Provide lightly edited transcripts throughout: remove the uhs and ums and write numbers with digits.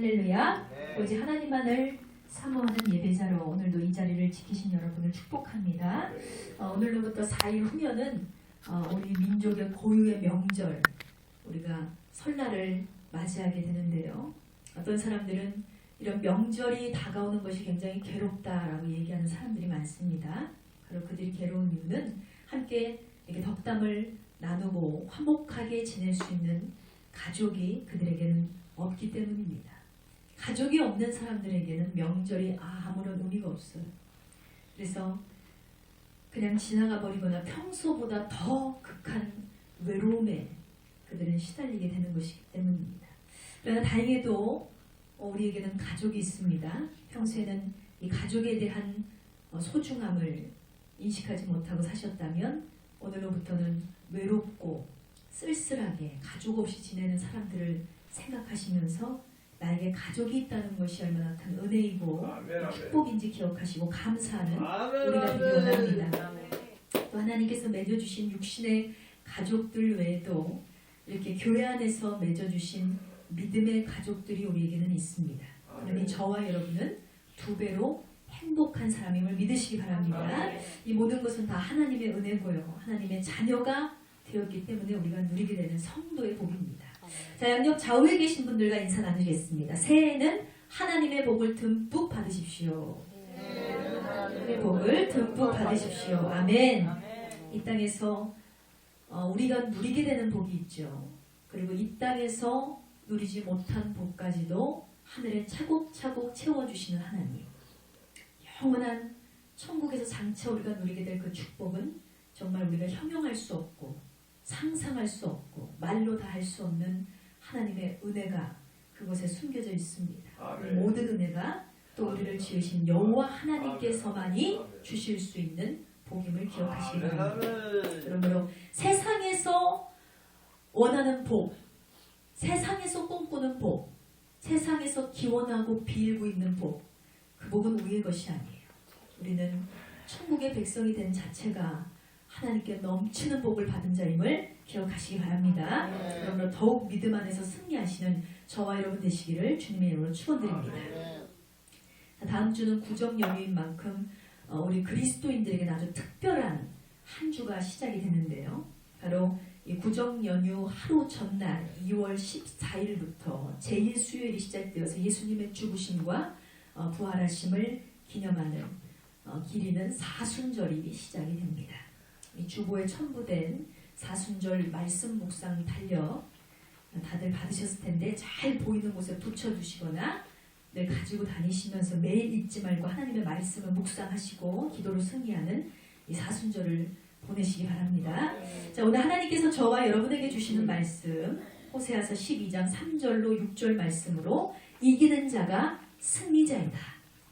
할렐루야. 오직 하나님만을 사모하는 예배자로 오늘도 이 자리를 지키신 여러분을 축복합니다. 오늘로부터 4일 후면은 우리 민족의 고유의 명절, 우리가 설날을 맞이하게 되는데요. 어떤 사람들은 이런 명절이 다가오는 것이 굉장히 괴롭다라고 얘기하는 사람들이 많습니다. 그리고 그들이 괴로운 이유는 함께 이렇게 덕담을 나누고 화목하게 지낼 수 있는 가족이 그들에게는 없기 때문입니다. 가족이 없는 사람들에게는 명절이 아무런 의미가 없어요. 그래서 그냥 지나가 버리거나 평소보다 더 극한 외로움에 그들은 시달리게 되는 것이기 때문입니다. 그러나 다행히도 우리에게는 가족이 있습니다. 평소에는 이 가족에 대한 소중함을 인식하지 못하고 사셨다면 오늘로부터는 외롭고 쓸쓸하게 가족 없이 지내는 사람들을 생각하시면서 나에게 가족이 있다는 것이 얼마나 큰 은혜이고 축복인지 기억하시고 감사하는 우리가 되기 원합니다. 또 하나님께서 맺어주신 육신의 가족들 외에도 이렇게 교회 안에서 맺어주신 믿음의 가족들이 우리에게는 있습니다. 그러니 저와 여러분은 두 배로 행복한 사람임을 믿으시기 바랍니다. 이 모든 것은 다 하나님의 은혜고요. 하나님의 자녀가 되었기 때문에 우리가 누리게 되는 성도의 복입니다. 자, 양옆 좌우에 계신 분들과 인사 나누겠습니다. 새해에는 하나님의 복을 듬뿍 받으십시오. 하나님의 복을 듬뿍 받으십시오. 아멘. 이 땅에서 우리가 누리게 되는 복이 있죠. 그리고 이 땅에서 누리지 못한 복까지도 하늘에 차곡차곡 채워주시는 하나님. 영원한 천국에서 장차 우리가 누리게 될 그 축복은 정말 우리가 형용할 수 없고 상상할 수 없고 말로 다 할 수 없는 하나님의 은혜가 그곳에 숨겨져 있습니다. 모든 은혜가 또 우리를 지으신 여호와 하나님께서만이 주실 수 있는 복임을 기억하시기 바랍니다. 그러므로 세상에서 원하는 복, 세상에서 꿈꾸는 복, 세상에서 기원하고 빌고 있는 복, 그 복은 우리의 것이 아니에요. 우리는 천국의 백성이 된 자체가 하나님께 넘치는 복을 받은 자임을 기억하시기 바랍니다. 그러므로 더욱 믿음 안에서 승리하시는 저와 여러분 되시기를 주님의 이름으로 축원드립니다. 다음 주는 구정 연휴인 만큼 우리 그리스도인들에게 아주 특별한 한 주가 시작이 되는데요. 바로 이 구정 연휴 하루 전날 2월 14일부터 제1수요일이 시작되어서 예수님의 죽으심과 부활하심을 기념하는 기리는 사순절이 시작이 됩니다. 이 주보에 첨부된 사순절 말씀 묵상 달력 다들 받으셨을 텐데 잘 보이는 곳에 붙여두시거나 늘 가지고 다니시면서 매일 잊지 말고 하나님의 말씀을 묵상하시고 기도로 승리하는 이 사순절을 보내시기 바랍니다. 자, 오늘 하나님께서 저와 여러분에게 주시는 말씀 호세아서 12장 3절로 6절 말씀으로 이기는 자가 승리자이다.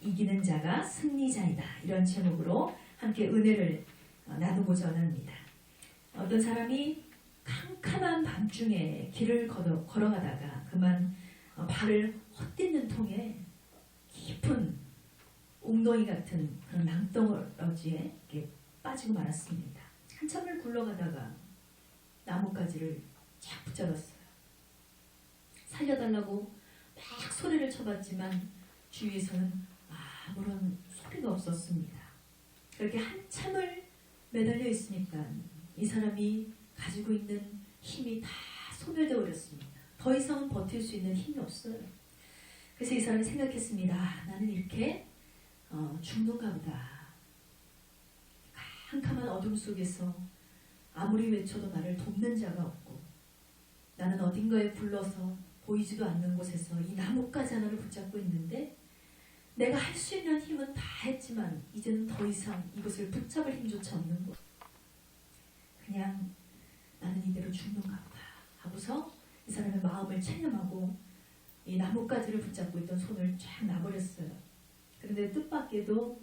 이기는 자가 승리자이다. 이런 제목으로 함께 은혜를 나누고자 합니다. 어떤 사람이 캄캄한 밤중에 길을 걸어가다가 그만 발을 헛디는 통에 깊은 웅덩이 같은 그런 낭떠러지에 이렇게 빠지고 말았습니다. 한참을 굴러가다가 나뭇가지를 쫙 붙잡았어요. 살려달라고 막 소리를 쳐봤지만 주위에서는 아무런 소리가 없었습니다. 그렇게 한참을 매달려 있으니까 이 사람이 가지고 있는 힘이 다 소멸되어 버렸습니다. 더 이상은 버틸 수 있는 힘이 없어요. 그래서 이 사람이 생각했습니다. 나는 이렇게 죽는가 보다. 캄캄한 어둠 속에서 아무리 외쳐도 나를 돕는 자가 없고 나는 어딘가에 굴러서 보이지도 않는 곳에서 이 나뭇가지 하나를 붙잡고 있는데 내가 할 수 있는 힘은 다 했지만 이제는 더 이상 이것을 붙잡을 힘조차 없는 것. 그냥 나는 이대로 죽는가 보다 하고서 이 사람의 마음을 체념하고 이 나뭇가지를 붙잡고 있던 손을 쫙 놔버렸어요. 그런데 뜻밖에도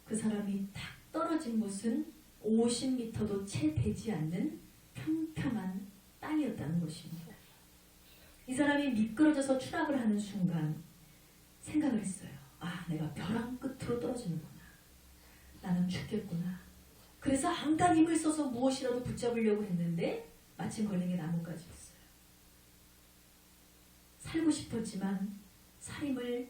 그 사람이 탁 떨어진 곳은 50m도 채 되지 않는 평평한 땅이었다는 것입니다. 이 사람이 미끄러져서 추락을 하는 순간 생각을 했어요. 내가 벼랑 끝으로 떨어지는구나. 나는 죽겠구나. 그래서 안간 힘을 써서 무엇이라도 붙잡으려고 했는데 마침 걸린 게 나뭇가지였어요. 살고 싶었지만 살림을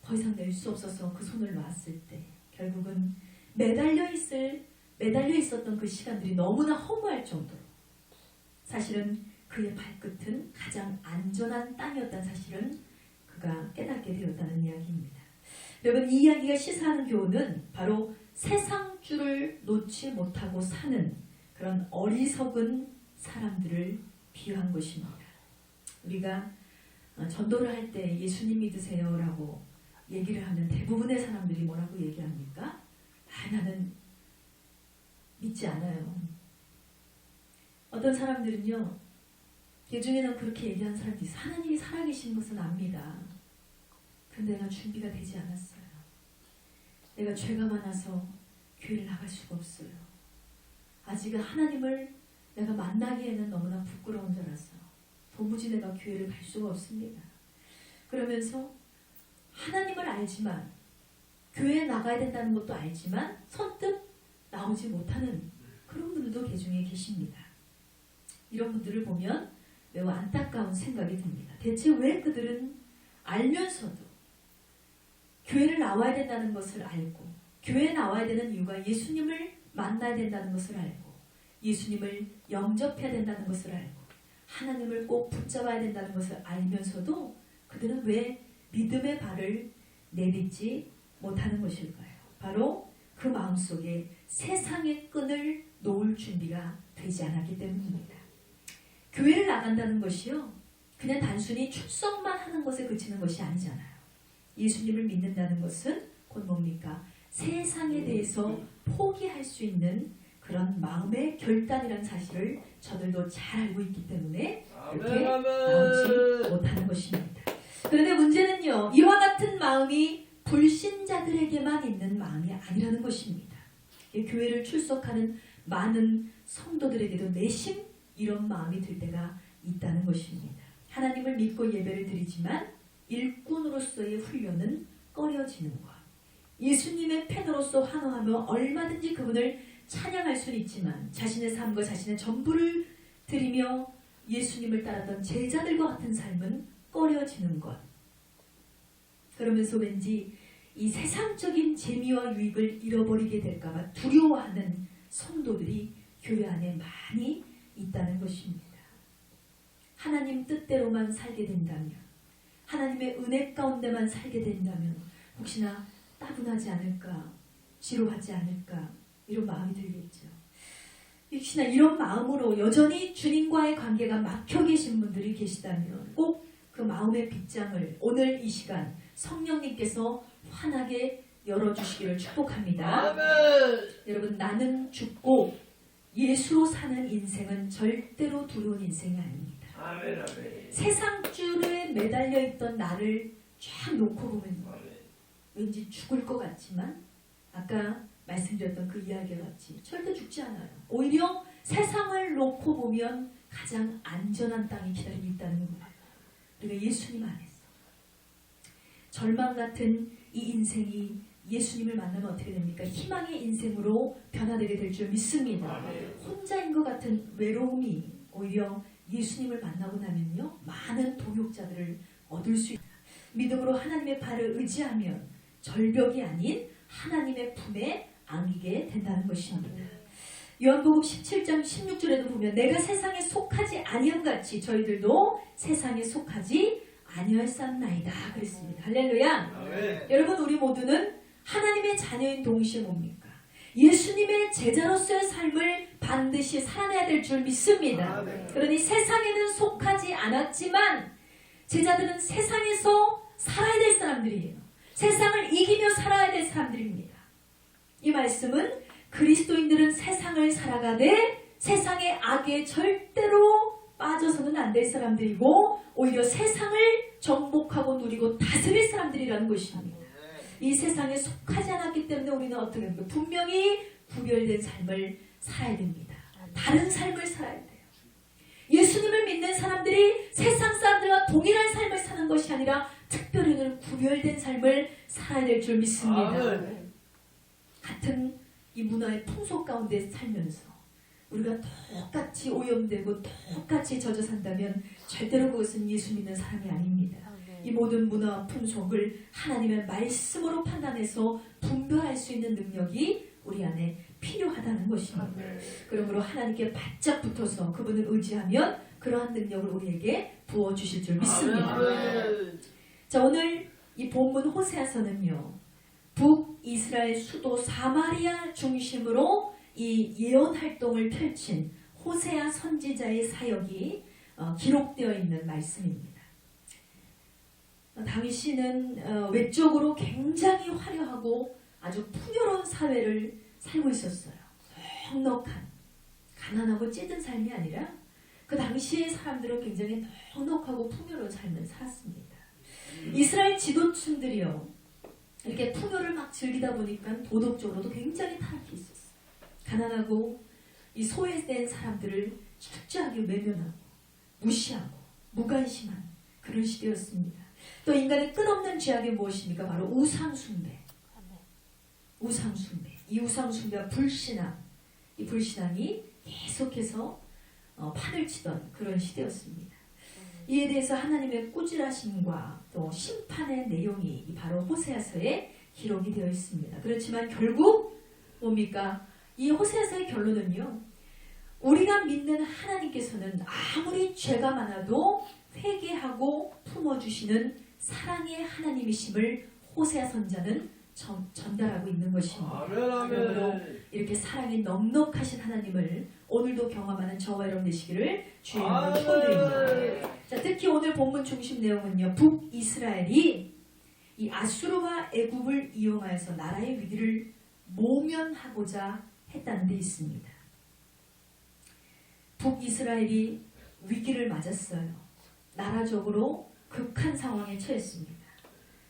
더 이상 낼 수 없어서 그 손을 놨을 때 결국은 매달려 있었던 그 시간들이 너무나 허무할 정도로 사실은 그의 발끝은 가장 안전한 땅이었다는 사실은 그가 깨닫게 되었다는 이야기입니다. 여러분, 이 이야기가 시사하는 교훈은 바로 세상줄을 놓지 못하고 사는 그런 어리석은 사람들을 비유한 것입니다. 우리가 전도를 할 때 예수님 믿으세요 라고 얘기를 하면 대부분의 사람들이 뭐라고 얘기합니까? 나는 믿지 않아요. 어떤 사람들은요, 그 중에는 그렇게 얘기하는 사람들이 있어요. 하나님이 살아계신 것은 압니다. 근데 내가 준비가 되지 않았어요. 내가 죄가 많아서 교회를 나갈 수가 없어요. 아직은 하나님을 내가 만나기에는 너무나 부끄러운 자라서 도무지 내가 교회를 갈 수가 없습니다. 그러면서 하나님을 알지만 교회에 나가야 된다는 것도 알지만 선뜻 나오지 못하는 그런 분들도 개중에 계십니다. 이런 분들을 보면 매우 안타까운 생각이 듭니다. 대체 왜 그들은 알면서도 교회를 나와야 된다는 것을 알고 교회에 나와야 되는 이유가 예수님을 만나야 된다는 것을 알고 예수님을 영접해야 된다는 것을 알고 하나님을 꼭 붙잡아야 된다는 것을 알면서도 그들은 왜 믿음의 발을 내딛지 못하는 것일까요? 바로 그 마음속에 세상의 끈을 놓을 준비가 되지 않았기 때문입니다. 교회를 나간다는 것이요, 그냥 단순히 출석만 하는 것에 그치는 것이 아니잖아요. 예수님을 믿는다는 것은 곧 뭡니까? 세상에 대해서 포기할 수 있는 그런 마음의 결단이라는 사실을 저들도 잘 알고 있기 때문에 그렇게 나오지 못하는 것입니다. 그런데 문제는요, 이와 같은 마음이 불신자들에게만 있는 마음이 아니라는 것입니다. 교회를 출석하는 많은 성도들에게도 내심 이런 마음이 들 때가 있다는 것입니다. 하나님을 믿고 예배를 드리지만 일꾼으로서의 훈련은 꺼려지는 것. 예수님의 팬으로서 환호하며 얼마든지 그분을 찬양할 수는 있지만 자신의 삶과 자신의 전부를 드리며 예수님을 따르던 제자들과 같은 삶은 꺼려지는 것. 그러면서 왠지 이 세상적인 재미와 유익을 잃어버리게 될까봐 두려워하는 성도들이 교회 안에 많이 있다는 것입니다. 하나님 뜻대로만 살게 된다면, 하나님의 은혜 가운데만 살게 된다면 혹시나 따분하지 않을까, 지루하지 않을까 이런 마음이 들겠죠. 혹시나 이런 마음으로 여전히 주님과의 관계가 막혀 계신 분들이 계시다면 꼭 그 마음의 빗장을 오늘 이 시간 성령님께서 환하게 열어주시기를 축복합니다. 아멘. 여러분, 나는 죽고 예수로 사는 인생은 절대로 두려운 인생이 아닙니다. 아멘, 아멘. 세상줄에 매달려 있던 나를 쫙 놓고 보면 왠지 죽을 것 같지만 아까 말씀드렸던 그 이야기와 같이 절대 죽지 않아요. 오히려 세상을 놓고 보면 가장 안전한 땅이 기다리고 있다는 거예요. 우리가 예수님 안에서 절망 같은 이 인생이 예수님을 만나면 어떻게 됩니까? 희망의 인생으로 변화되게 될 줄 믿습니다. 혼자인 것 같은 외로움이 오히려 예수님을 만나고 나면요, 많은 동역자들을 얻을 수 있다. 믿음으로 하나님의 발을 의지하면 절벽이 아닌 하나님의 품에 안기게 된다는 것입니다. 요한복음 17장 16절에도 보면 내가 세상에 속하지 아니함같이 저희들도 세상에 속하지 아니할삼나이다 그랬습니다. 할렐루야. 네. 여러분, 우리 모두는 하나님의 자녀인 동시에 뭡니까? 예수님의 제자로서의 삶을 반드시 살아내야 될 줄 믿습니다. 네. 그러니 세상에는 속하지 않았지만 제자들은 세상에서 살아야 될 사람들이에요. 세상을 이기며 살아야 될 사람들입니다. 이 말씀은 그리스도인들은 세상을 살아가되 세상의 악에 절대로 빠져서는 안 될 사람들이고 오히려 세상을 정복하고 누리고 다스릴 사람들이라는 것입니다. 이 세상에 속하지 않았기 때문에 우리는 어떻게 합니까? 분명히 구별된 삶을 살아야 됩니다. 다른 삶을 살아야 돼요. 예수님을 믿는 사람들이 세상 사람들과 동일한 삶을 사는 것이 아니라 특별히 구별된 삶을 살아야 될 줄 믿습니다. 같은 이 문화의 풍속 가운데 살면서 우리가 똑같이 오염되고 똑같이 젖어 산다면 절대로 그것은 예수 믿는 사람이 아닙니다. 이 모든 문화 풍속을 하나님의 말씀으로 판단해서 분별할 수 있는 능력이 우리 안에 필요하다는 것입니다. 그러므로 하나님께 바짝 붙어서 그분을 의지하면 그러한 능력을 우리에게 부어주실 줄 믿습니다. 자, 오늘 이 본문 호세아서는요, 북이스라엘 수도 사마리아 중심으로 이 예언 활동을 펼친 호세아 선지자의 사역이 기록되어 있는 말씀입니다. 당시는 외적으로 굉장히 화려하고 아주 풍요로운 사회를 살고 있었어요. 넉넉한, 가난하고 찌든 삶이 아니라 그 당시의 사람들은 굉장히 넉넉하고 풍요로운 삶을 살았습니다. 이스라엘 지도층들이요, 이렇게 풍요를 막 즐기다 보니까 도덕적으로도 굉장히 타락해 있었어요. 가난하고 이 소외된 사람들을 철저하게 외면하고 무시하고 무관심한 그런 시대였습니다. 또 인간의 끝없는 죄악이 무엇입니까? 바로 우상숭배. 우상숭배. 이 우상숭배와 불신앙, 이 불신앙이 계속해서 판을 치던 그런 시대였습니다. 이에 대해서 하나님의 꾸지라심과 또 심판의 내용이 바로 호세아서에 기록이 되어 있습니다. 그렇지만 결국 뭡니까? 이 호세아서의 결론은요, 우리가 믿는 하나님께서는 아무리 죄가 많아도 회개하고 품어주시는 사랑의 하나님이심을 호세아 선자는 전달하고 있는 것입니다. 그러므로 이렇게 사랑이 넉넉하신 하나님을 오늘도 경험하는 저와 여러분 되시기를 주의 이름으로 축원드립니다. 자, 특히 오늘 본문 중심 내용은요, 북이스라엘이 이 아수르와 애굽을 이용하여서 나라의 위기를 모면하고자 했다는 데 있습니다. 북이스라엘이 위기를 맞았어요. 나라적으로 극한 상황에 처했습니다.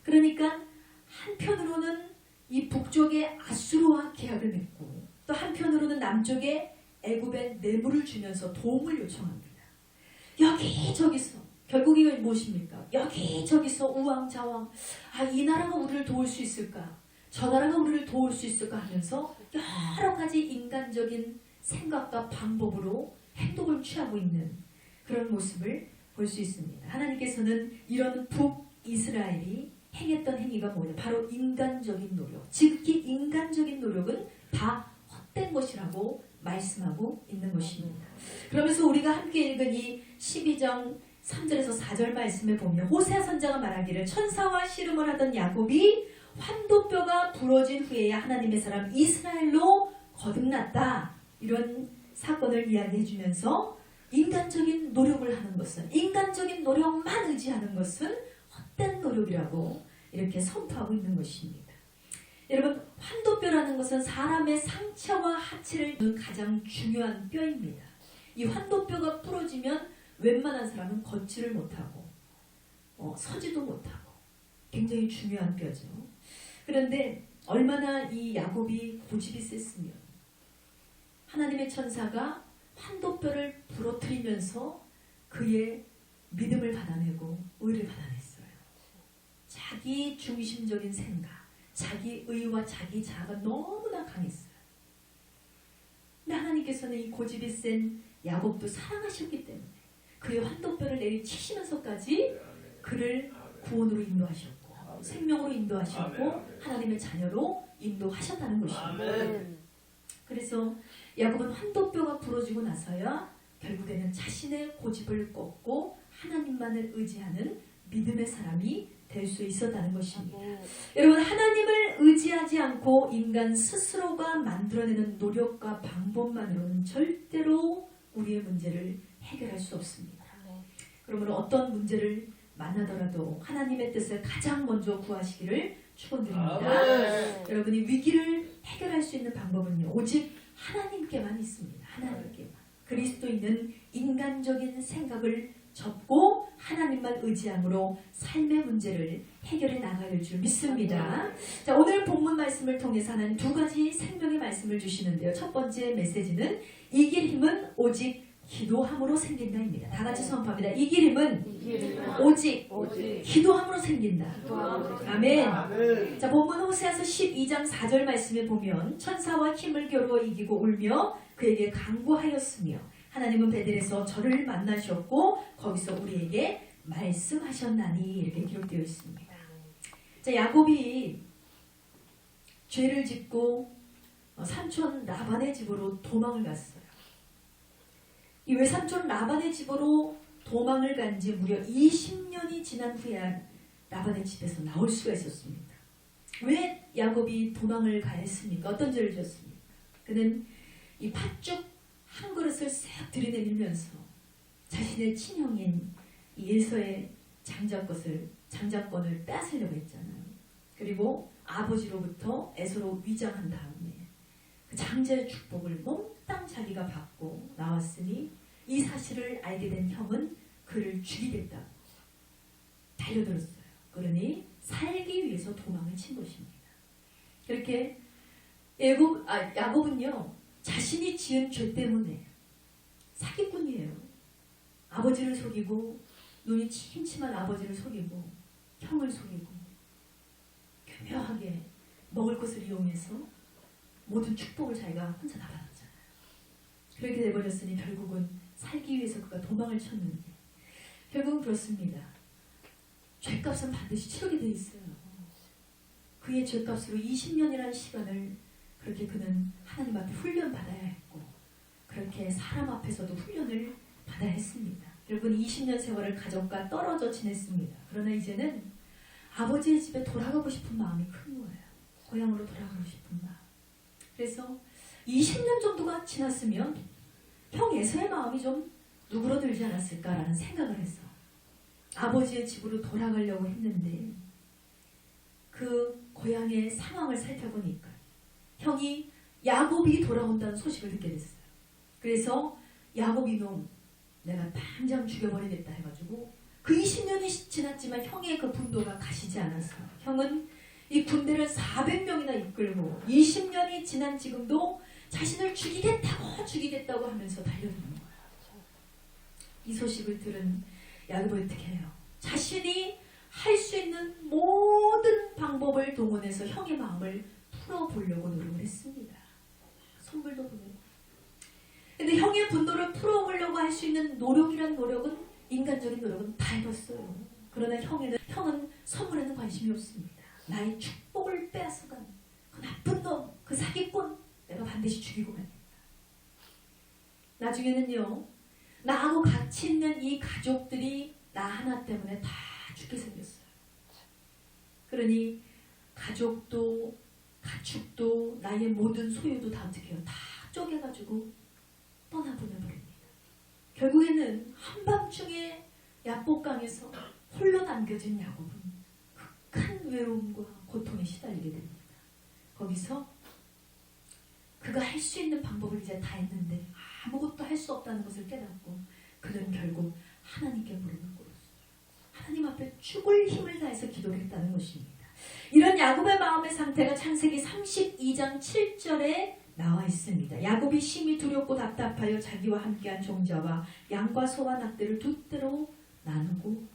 그러니까 한편으로는 이 북쪽의 아수르와 계약을 맺고 또 한편으로는 남쪽의 애굽에 뇌물을 주면서 도움을 요청합니다. 여기저기서 결국 이건 무엇입니까? 여기저기서 우왕좌왕, 이 나라가 우리를 도울 수 있을까? 저 나라가 우리를 도울 수 있을까? 하면서 여러 가지 인간적인 생각과 방법으로 행동을 취하고 있는 그런 모습을 볼 수 있습니다. 하나님께서는 이런 북이스라엘이 행했던 행위가 뭐냐? 바로 인간적인 노력. 지극히 인간적인 노력은 다 헛된 것이라고 말씀하고 있는 것입니다. 그러면서 우리가 함께 읽은 이 12장 3절에서 4절 말씀에 보면 호세아 선자가 말하기를 천사와 씨름을 하던 야곱이 환도뼈가 부러진 후에야 하나님의 사람 이스라엘로 거듭났다. 이런 사건을 이야기해 주면서 인간적인 노력을 하는 것은, 인간적인 노력만 의지하는 것은 헛된 노력이라고 이렇게 선포하고 있는 것입니다. 여러분, 환도뼈라는 것은 사람의 상처와 하체를 잇는 가장 중요한 뼈입니다. 이 환도뼈가 부러지면 웬만한 사람은 걷지를 못하고 서지도 못하고 굉장히 중요한 뼈죠. 그런데 얼마나 이 야곱이 고집이 셌으면 하나님의 천사가 환도뼈를 부러뜨리면서 그의 믿음을 받아내고 의를 받아냈어요. 자기 중심적인 생각, 자기 의와 자기 자아가 너무나 강했어요. 근데 하나님께서는 이 고집이 센 야곱도 사랑하셨기 때문에 그의 환도뼈를 내리치시면서까지 그를 구원으로 인도하셨고 생명으로 인도하셨고 하나님의 자녀로 인도하셨다는 것입니다. 그래서 야곱은 환도뼈가 부러지고 나서야 결국에는 자신의 고집을 꺾고 하나님만을 의지하는 믿음의 사람이 될 수 있었다는 것입니다. 여러분, 하나님을 의지하지 않고 인간 스스로가 만들어내는 노력과 방법만으로는 절대로 우리의 문제를 해결할 수 없습니다. 그러므로 어떤 문제를 만나더라도 하나님의 뜻을 가장 먼저 구하시기를 축원드립니다. 여러분이 위기를 해결할 수 있는 방법은요, 오직 하나님께만 있습니다. 하나님께만. 그리스도인은 인간적인 생각을 접고 하나님만 의지함으로 삶의 문제를 해결해 나가야 할 줄 믿습니다. 자, 오늘 본문 말씀을 통해서 하나님 두 가지 생명의 말씀을 주시는데요. 첫 번째 메시지는 이길 힘은 오직 기도함으로 생긴다입니다. 다 같이 선포합니다. 이길 힘은 오직 기도함으로 생긴다. 아멘. 자, 본문 호세아서 12장 4절 말씀에 보면 천사와 힘을 겨루어 이기고 울며 그에게 간구하였으며 하나님은 베델에서 저를 만나셨고 거기서 우리에게 말씀하셨나니 이렇게 기록되어 있습니다. 자, 야곱이 죄를 짓고 삼촌 라반의 집으로 도망을 갔어요. 이 외삼촌 라반의 집으로 도망을 간 지 무려 20년이 지난 후에 라반의 집에서 나올 수가 있었습니다. 왜 야곱이 도망을 가야 했습니까? 어떤 죄를 지었습니까? 그는 이 팥죽 한 그릇을 싹 들이내밀면서 자신의 친형인 이 에서의 장자권을 빼앗으려고 했잖아요. 그리고 아버지로부터 에서로 위장한 다음에 그 장자의 축복을 몽땅 자기가 받고 나왔으니 이 사실을 알게 된 형은 그를 죽이겠다고 달려들었어요. 그러니 살기 위해서 도망을 친 것입니다. 그렇게 야곱은요, 자신이 지은 죄 때문에 사기꾼이에요. 아버지를 속이고, 눈이 침침한 아버지를 속이고, 형을 속이고, 교묘하게 먹을 것을 이용해서 모든 축복을 자기가 혼자 다 받았잖아요. 그렇게 돼버렸으니 결국은 살기 위해서 그가 도망을 쳤는데, 결국은 그렇습니다. 죄값은 반드시 치르게 돼 있어요. 그의 죄값으로 20년이라는 시간을 그렇게 그는 하나님 앞에 훈련받아야 했고, 그렇게 사람 앞에서도 훈련을 받아야 했습니다. 결국은 20년 세월을 가족과 떨어져 지냈습니다. 그러나 이제는 아버지의 집에 돌아가고 싶은 마음이 큰 거예요. 고향으로 돌아가고 싶은 마음. 그래서 20년 정도가 지났으면 형 에서의 마음이 좀 누그러들지 않았을까라는 생각을 해서 아버지의 집으로 돌아가려고 했는데, 그 고향의 상황을 살펴보니까 형이 야곱이 돌아온다는 소식을 듣게 됐어요. 그래서 야곱 이놈 내가 당장 죽여버리겠다 해가지고 그 20년이 지났지만 형의 그 분도가 가시지 않아서 형은 이 군대를 400명이나 이끌고 20년이 지난 지금도 자신을 죽이겠다고 하면서 달려드는 거예요. 이 소식을 들은 야곱이 어떻게 해요? 자신이 할 수 있는 모든 방법을 동원해서 형의 마음을 풀어보려고 노력을 했습니다. 선물도 보내고. 근데 형의 분노를 풀어보려고 할 수 있는 노력은 인간적인 노력은 다 해봤어요. 그러나 형은 선물에는 관심이 없습니다. 나의 축복을 빼앗아간 그 나쁜 놈, 그 사기꾼 내가 반드시 죽이고 말겠다. 나중에는요, 나하고 같이 있는 이 가족들이 나 하나 때문에 다 죽게 생겼어요. 그러니 가족도 가축도 나의 모든 소유도 다 어떻게 해요? 다 쪼개가지고 떠나보내버립니다. 결국에는 한밤중에 야복강에서 홀로 남겨진 야곱은 극한 외로움과 고통에 시달리게 됩니다. 거기서 그가 할 수 있는 방법을 이제 다 했는데 아무것도 할 수 없다는 것을 깨닫고 그는 결국 하나님께 무릎을 꿇었어요. 하나님 앞에 죽을 힘을 다해서 기도를 했다는 것입니다. 이런 야곱의 마음의 상태가 창세기 32장 7절에 나와 있습니다. 야곱이 심히 두렵고 답답하여 자기와 함께한 종자와 양과 소와 낙들을 두 떼로 나누고,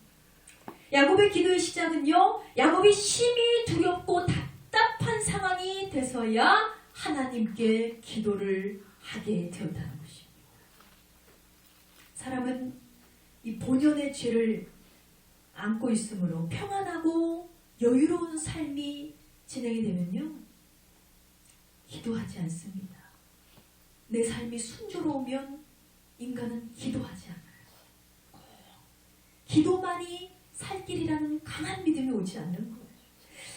야곱의 기도의 시작은요, 야곱이 심히 두렵고 답답한 상황이 돼서야 하나님께 기도를 하게 되었다는 것입니다. 사람은 이 본연의 죄를 안고 있으므로 평안하고 여유로운 삶이 진행이 되면요, 기도하지 않습니다. 내 삶이 순조로우면 인간은 기도하지 않아요. 기도만이 살 길이라는 강한 믿음이 오지 않는 거예요.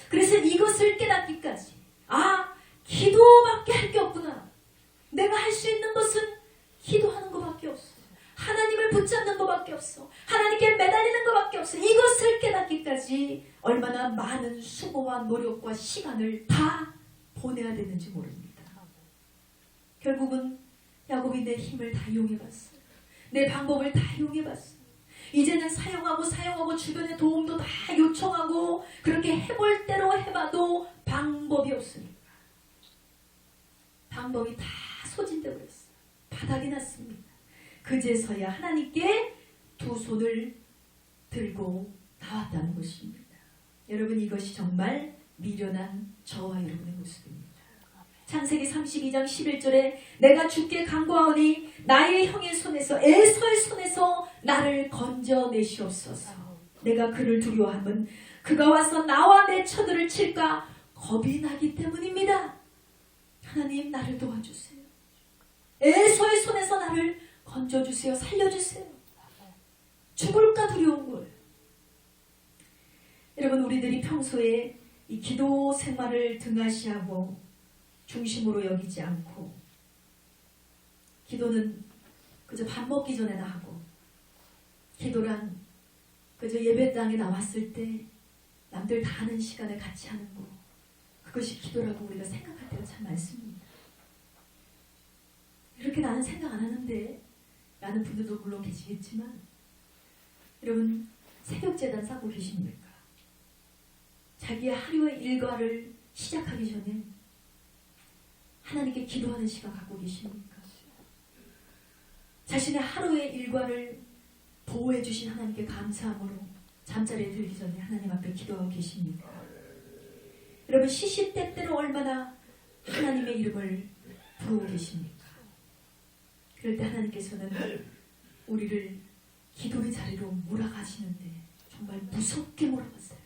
그래서 이것을 깨닫기까지, 기도밖에 할 게 없구나. 내가 할 수 있는 것은 기도하는 것밖에 없어. 하나님을 붙잡는 것밖에 없어. 하나님께 매달리는 것밖에 없어. 이것을 깨닫기까지 얼마나 많은 수고와 노력과 시간을 다 보내야 되는지 모릅니다. 결국은 야곱이 내 힘을 다 이용해봤어요. 내 방법을 다 이용해봤어요. 이제는 사용하고 주변의 도움도 다 요청하고 그렇게 해볼 대로 해봐도 방법이 없으니까 방법이 다 소진되어 버렸어요. 바닥이 났습니다. 그제서야 하나님께 두 손을 들고 나왔다는 것입니다. 여러분, 이것이 정말 미련한 저와 여러분의 모습입니다. 창세기 32장 11절에 내가 주께 간구하오니 나의 형의 손에서 에서의 손에서 나를 건져내시옵소서. 내가 그를 두려워함은 그가 와서 나와 내 처들을 칠까 겁이 나기 때문입니다. 하나님, 나를 도와주세요. 에서의 손에서 나를 건져주세요. 살려주세요. 죽을까 두려운 거예요. 여러분, 우리들이 평소에 이 기도 생활을 등한시하고 중심으로 여기지 않고, 기도는 그저 밥 먹기 전에나 하고, 기도란 그저 예배당에 나왔을 때 남들 다 하는 시간에 같이 하는 거, 그것이 기도라고 우리가 생각할 때가 참 많습니다. 이렇게 나는 생각 안 하는데 라는 분들도 물론 계시겠지만, 여러분, 새벽재단 쌓고 계십니까? 자기의 하루의 일과를 시작하기 전에 하나님께 기도하는 시간 갖고 계십니까? 자신의 하루의 일과를 보호해 주신 하나님께 감사함으로 잠자리에 들기 전에 하나님 앞에 기도하고 계십니까? 여러분, 시시때때로 얼마나 하나님의 이름을 부르고 계십니까? 그럴 때 하나님께서는 우리를 기도의 자리로 몰아가시는데 정말 무섭게 몰아갔어요.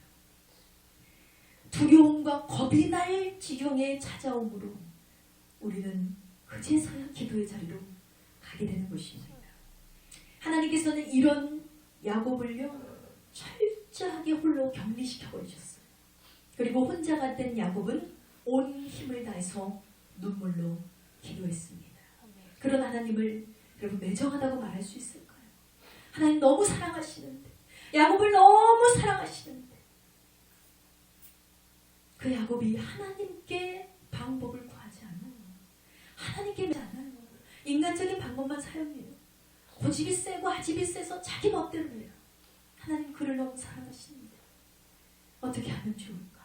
두려움과 겁이 날 지경에 찾아오므로 우리는 그제서야 기도의 자리로 가게 되는 것입니다. 하나님께서는 이런 야곱을요, 철저하게 홀로 격리시켜 버리셨어요. 그리고 혼자가 된 야곱은 온 힘을 다해서 눈물로 기도했습니다. 그런 하나님을 여러분 매정하다고 말할 수 있을까요? 하나님 너무 사랑하시는데, 야곱을 너무 사랑하시는데, 그 야곱이 하나님께 방법을 구하지 않아요. 하나님께 믿지 않아요. 인간적인 방법만 사용해요. 고집이 세고 아집이 세서 자기 멋대로 해요. 하나님 그를 너무 사랑하시는데 어떻게 하면 좋을까?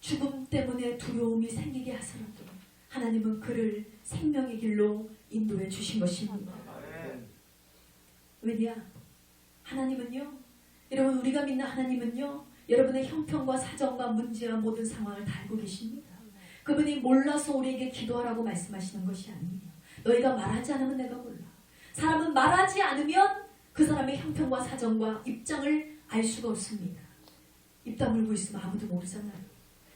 죽음 때문에 두려움이 생기게 하서라도 하나님은 그를 생명의 길로 인도해 주신 것입니다. 왜냐? 하나님은요, 여러분, 우리가 믿는 하나님은요, 여러분의 형편과 사정과 문제와 모든 상황을 다 알고 계십니다. 그분이 몰라서 우리에게 기도하라고 말씀하시는 것이 아니에요. 너희가 말하지 않으면 내가 몰라. 사람은 말하지 않으면 그 사람의 형편과 사정과 입장을 알 수가 없습니다. 입 다물고 있으면 아무도 모르잖아요.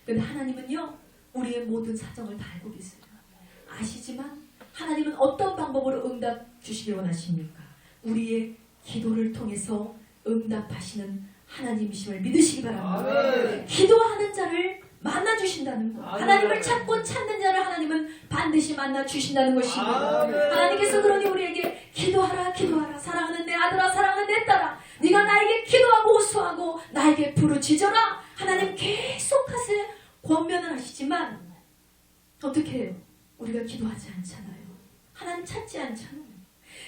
그런데 하나님은요, 우리의 모든 사정을 다 알고 계세요. 아시지만 하나님은 어떤 방법으로 응답 주시길 원하십니까? 우리의 기도를 통해서 응답하시는 하나님이심을 믿으시기 바랍니다. 기도하는 자를 만나주신다는 것, 하나님을 찾고 찾는 자를 하나님은 반드시 만나주신다는 것입니다. 하나님께서 그러니 우리에게 기도하라, 기도하라, 사랑하는 내 아들아, 사랑하는 내 딸아, 네가 나에게 기도하고 호소하고 나에게 부르짖어라. 하나님 계속하세요. 권면을 하시지만 어떻게 해요? 우리가 기도하지 않잖아요. 하나님 찾지 않잖아요.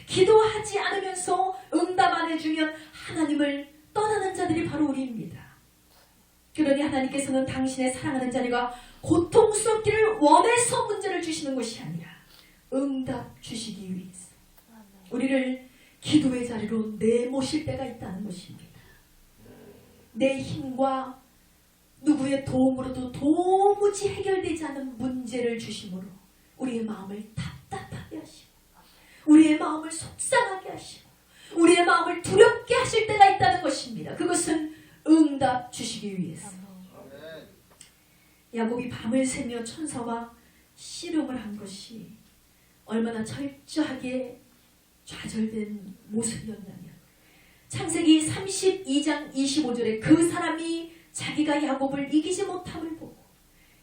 기도하지 않으면서 응답 안 해주면 하나님을 떠나는 자들이 바로 우리입니다. 그러니 하나님께서는 당신의 사랑하는 자녀가 고통스럽기를 원해서 문제를 주시는 것이 아니라 응답 주시기 위해서 우리를 기도의 자리로 내모실 때가 있다는 것입니다. 내 힘과 누구의 도움으로도 도무지 해결되지 않는 문제를 주심으로 우리의 마음을 답답하게 하시고 우리의 마음을 속상하게 하시고 우리의 마음을 두렵게 하실 때가 있다는 것입니다. 그것은 응답 주시기 위해서. 야곱이 밤을 새며 천사와 씨름을 한 것이 얼마나 철저하게 좌절된 모습이었냐면, 창세기 32장 25절에 그 사람이 자기가 야곱을 이기지 못함을 보고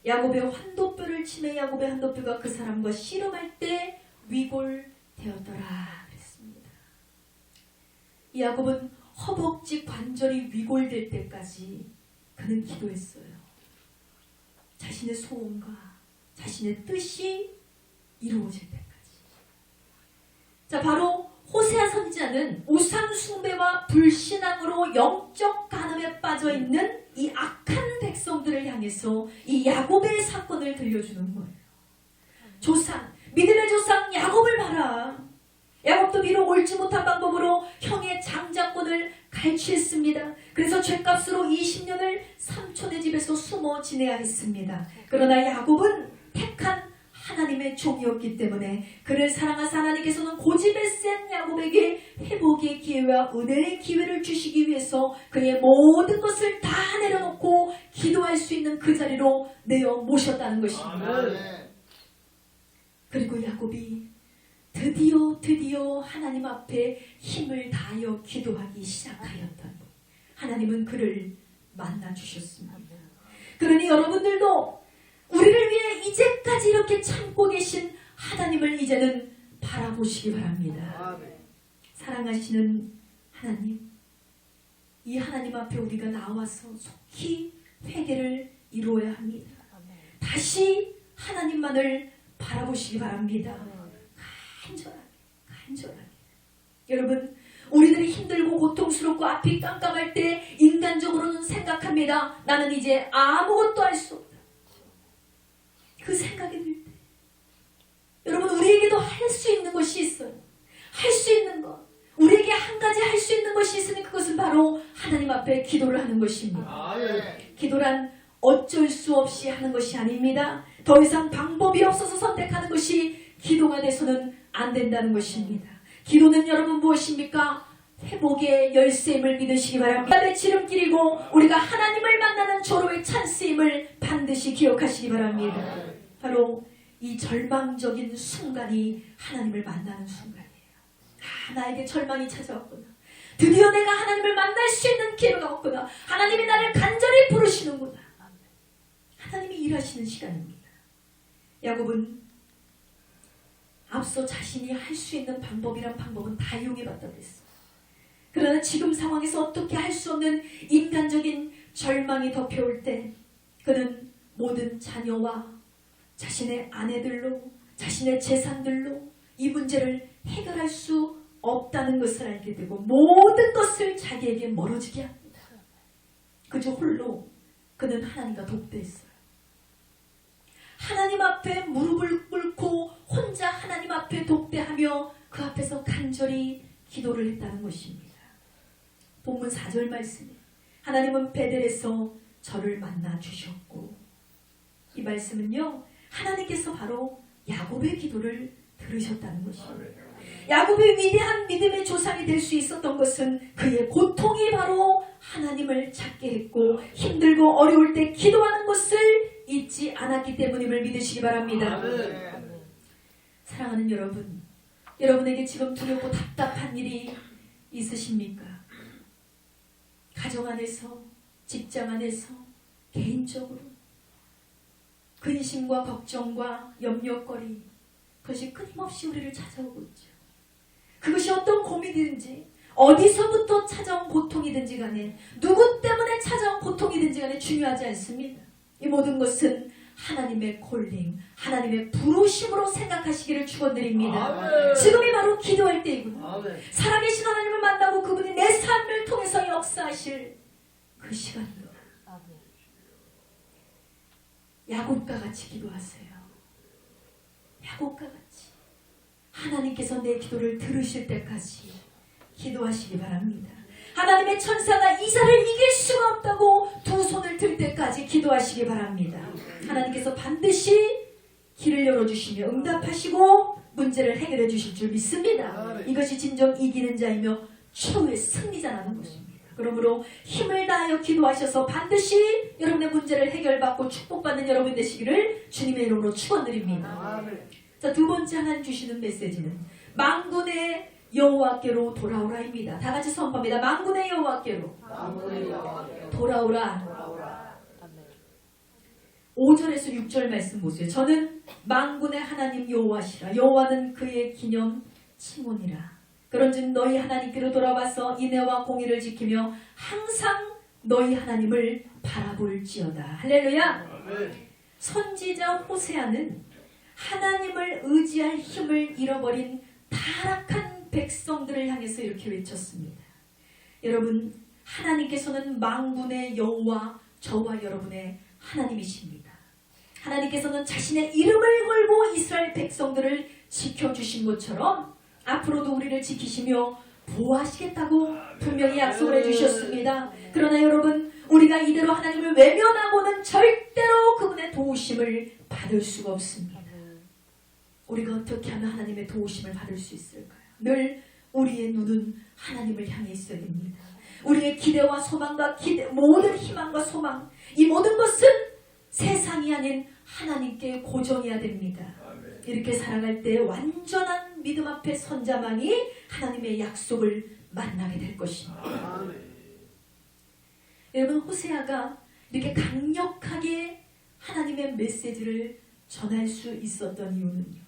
야곱의 환도뼈를 치매 야곱의 환도뼈가 그 사람과 씨름할 때 위골되었더라 그랬습니다. 야곱은 허벅지 관절이 위골될 때까지 그는 기도했어요. 자신의 소원과 자신의 뜻이 이루어질 때까지. 자, 바로 호세아 선지자는 우상 숭배와 불신앙으로 영적 간음에 빠져있는 이 악한 백성들을 향해서 이 야곱의 사건을 들려주는 거예요. 조상, 믿음의 조상 야곱을 봐라. 야곱도 비록 옳지 못한 방법으로 형의 장자권을 갈취했습니다. 그래서 죗값으로 20년을 삼촌의 집에서 숨어 지내야 했습니다. 그러나 야곱은 택한 하나님의 종이었기 때문에 그를 사랑하사 하나님께서는 고집에 센 야곱에게 회복의 기회와 은혜의 기회를 주시기 위해서 그의 모든 것을 다 내려놓고 기도할 수 있는 그 자리로 내어 모셨다는 것입니다. 그리고 야곱이 드디어 하나님 앞에 힘을 다하여 기도하기 시작하였더니 하나님은 그를 만나 주셨습니다. 그러니 여러분들도 우리를 위해 이제까지 이렇게 참고 계신 하나님을 이제는 바라보시기 바랍니다. 사랑하시는 하나님, 이 하나님 앞에 우리가 나와서 속히 회개를 이루어야 합니다. 다시 하나님만을 바라보시기 바랍니다. 간절하게. 여러분, 우리들이 힘들고 고통스럽고 앞이 깜깜할 때 인간적으로는 생각합니다. 나는 이제 아무것도 할 수 없다. 그 생각이 들 때 여러분, 우리에게도 할 수 있는 것이 있어요. 할 수 있는 것. 우리에게 한 가지 할 수 있는 것이 있으니 그것은 바로 하나님 앞에 기도를 하는 것입니다. 기도란 어쩔 수 없이 하는 것이 아닙니다. 더 이상 방법이 없어서 선택하는 것이 기도가 돼서는 안 된다는 것입니다. 기도는 여러분 무엇입니까? 회복의 열쇠임을 믿으시기 바랍니다. 의 지름길이고 우리가 하나님을 만나는 절호의 찬스임을 반드시 기억하시기 바랍니다. 바로 이 절망적인 순간이 하나님을 만나는 순간이에요. 나에게 절망이 찾아왔구나. 드디어 내가 하나님을 만날 수 있는 기회가 왔구나. 하나님이 나를 간절히 부르시는구나. 하나님이 일하시는 시간입니다. 야곱은 앞서 자신이 할 수 있는 방법이란 방법은 다 이용해봤다고 했어요. 그러나 지금 상황에서 어떻게 할 수 없는 인간적인 절망이 덮여올 때 그는 모든 자녀와 자신의 아내들로 자신의 재산들로 이 문제를 해결할 수 없다는 것을 알게 되고 모든 것을 자기에게 멀어지게 합니다. 그저 홀로 그는 하나님과 독대했어요. 하나님 앞에 무릎을 꿇고 혼자 하나님 앞에 독대하며 그 앞에서 간절히 기도를 했다는 것입니다. 본문 4절 말씀에 하나님은 베델에서 저를 만나 주셨고, 이 말씀은요 하나님께서 바로 야곱의 기도를 들으셨다는 것입니다. 야곱의 위대한 믿음의 조상이 될 수 있었던 것은 그의 고통이 바로 하나님을 찾게 했고 힘들고 어려울 때 기도하는 것을 잊지 않았기 때문임을 믿으시기 바랍니다. 사랑하는 여러분, 여러분에게 지금 두렵고 답답한 일이 있으십니까? 가정 안에서, 직장 안에서, 개인적으로 근심과 걱정과 염려거리, 그것이 끊임없이 우리를 찾아오고 있죠. 그것이 어떤 고민이든지 어디서부터 찾아온 고통이든지 간에 누구 때문에 찾아온 고통이든지 간에 중요하지 않습니다. 이 모든 것은 하나님의 콜링, 하나님의 부르심으로 생각하시기를 축원드립니다. 지금이 바로 기도할 때이구나. 살아계신 하나님을 만나고 그분이 내 삶을 통해서 역사하실 그 시간입니다. 야곱과 같이 기도하세요. 야곱과 같이 하나님께서 내 기도를 들으실 때까지 기도하시기 바랍니다. 하나님의 천사가 이사를 이길 수가 없다고 두 손을 들 때까지 기도하시기 바랍니다. 하나님께서 반드시 길을 열어주시며 응답하시고 문제를 해결해 주실 줄 믿습니다. 이것이 진정 이기는 자이며 최후의 승리자라는 것입니다. 그러므로 힘을 다하여 기도하셔서 반드시 여러분의 문제를 해결받고 축복받는 여러분 되시기를 주님의 이름으로 축원드립니다. 자, 두 번째 하나님 주시는 메시지는 만군의 여호와께로 돌아오라입니다. 다 같이 선포합니다. 만군의 여호와께로 돌아오라. 5절에서 6절 말씀 보세요. 저는 만군의 하나님 여호와시라. 여호와는 그의 기념 칭혼이라. 그런즉 너희 하나님께로 돌아와서 인애와 공의를 지키며 항상 너희 하나님을 바라볼지어다. 할렐루야. 선지자 호세아는 하나님을 의지할 힘을 잃어버린 타락한 백성들을 향해서 이렇게 외쳤습니다. 여러분, 하나님께서는 만군의 여호와, 저와 여러분의 하나님이십니다. 하나님께서는 자신의 이름을 걸고 이스라엘 백성들을 지켜주신 것처럼 앞으로도 우리를 지키시며 보호하시겠다고 분명히 약속을 해주셨습니다. 그러나 여러분, 우리가 이대로 하나님을 외면하고는 절대로 그분의 도우심을 받을 수가 없습니다. 우리가 어떻게 하면 하나님의 도우심을 받을 수 있을까요? 늘 우리의 눈은 하나님을 향해 있어야 됩니다. 우리의 기대와 소망과 모든 희망과 소망, 이 모든 것은 세상이 아닌 하나님께 고정해야 됩니다. 이렇게 살아갈 때 완전한 믿음 앞에 선 자만이 하나님의 약속을 만나게 될 것입니다. 여러분, 호세아가 이렇게 강력하게 하나님의 메시지를 전할 수 있었던 이유는요,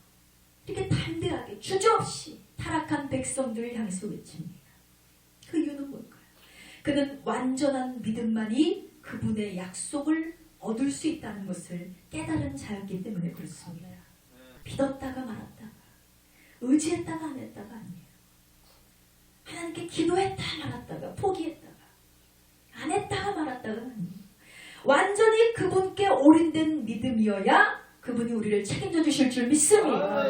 이렇게 담대하게 주저없이 타락한 백성들을 향해서 외칩니다. 그 이유는 뭘까요? 그는 완전한 믿음만이 그분의 약속을 얻을 수 있다는 것을 깨달은 자였기 때문에 그렇습니다. 믿었다가 말았다가, 의지했다가 안 했다가 아니에요. 하나님께 기도했다 말았다가, 포기했다가, 안 했다가 말았다가 아니에요. 완전히 그분께 올인된 믿음이어야 그분이 우리를 책임져 주실 줄 믿습니다.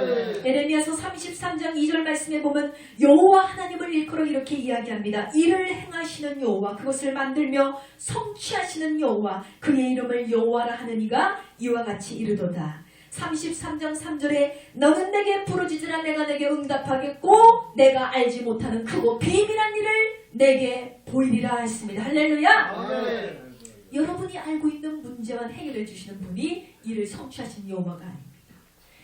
에레미야서 33장 2절 말씀에 보면 여호와 하나님을 일컬어 이렇게 이야기합니다. 이를 행하시는 여호와, 그것을 만들며 성취하시는 여호와, 그의 이름을 여호와라 하는 이가 이와 같이 이르도다. 33장 3절에 너는 내게 부르짖으라 내가 내게 응답하겠고 내가 알지 못하는 크고 비밀한 일을 내게 보이리라 했습니다. 할렐루야. 여러분이 알고 있는 문제만 해결해 주시는 분이 이를 성취하신 여호와가 아닙니다.